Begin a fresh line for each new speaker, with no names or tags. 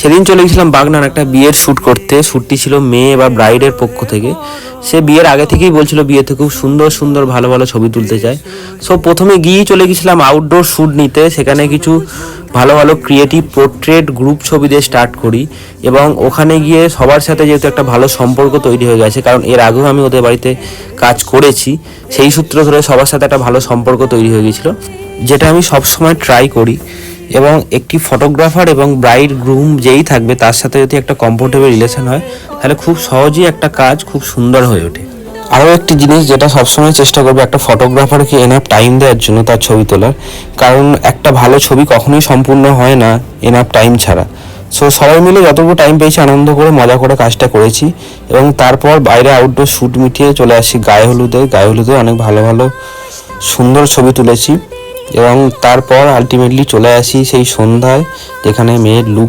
সেদিন চলে গেছিলাম বাগনান একটা বিয়ের শ্যুট করতে। শ্যুটটি ছিল মেয়ে বা ব্রাইডের পক্ষ থেকে। সে বিয়ের আগে থেকেই বলছিল বিয়েতে খুব সুন্দর সুন্দর ভালো ভালো ছবি তুলতে চায়। সো প্রথমে গিয়েই চলে গেছিলাম আউটডোর শ্যুট নিতে। সেখানে কিছু ভালো ভালো ক্রিয়েটিভ পোর্ট্রেট গ্রুপ ছবি দিয়ে স্টার্ট করি এবং ওখানে গিয়ে সবার সাথে যেহেতু একটা ভালো সম্পর্ক তৈরি হয়ে গেছে, কারণ এর আগেও আমি ওদের বাড়িতে কাজ করেছি, সেই সূত্র ধরে সবার সাথে একটা ভালো সম্পর্ক তৈরি হয়ে গেছিলো, যেটা আমি সবসময় ট্রাই করি। এবং একটি ফটোগ্রাফার এবং ব্রাইড গ্রুম যেই থাকবে তার সাথে যদি একটা কমফোর্টেবল রিলেশন হয় তাহলে খুব সহজেই একটা কাজ খুব সুন্দর হয়ে ওঠে। আরও একটি জিনিস যেটা সবসময় চেষ্টা করবে একটা ফটোগ্রাফারকে এনাফ টাইম দেওয়ার জন্য তার ছবি তোলার, কারণ একটা ভালো ছবি কখনোই সম্পূর্ণ হয় না এনাফ টাইম ছাড়া। সো সবাই মিলে যতটুকু টাইম পেয়েছি আনন্দ করে মজা করে কাজটা করেছি এবং তারপর বাইরে আউটডোর শ্যুট মিটিয়ে চলে আসি গায়ে হলুদে অনেক ভালো ভালো সুন্দর ছবি তুলেছি এবং তারপর আলটিমেটলি চলে আসি সেই সন্ধ্যায় যেখানে মেয়ের লুক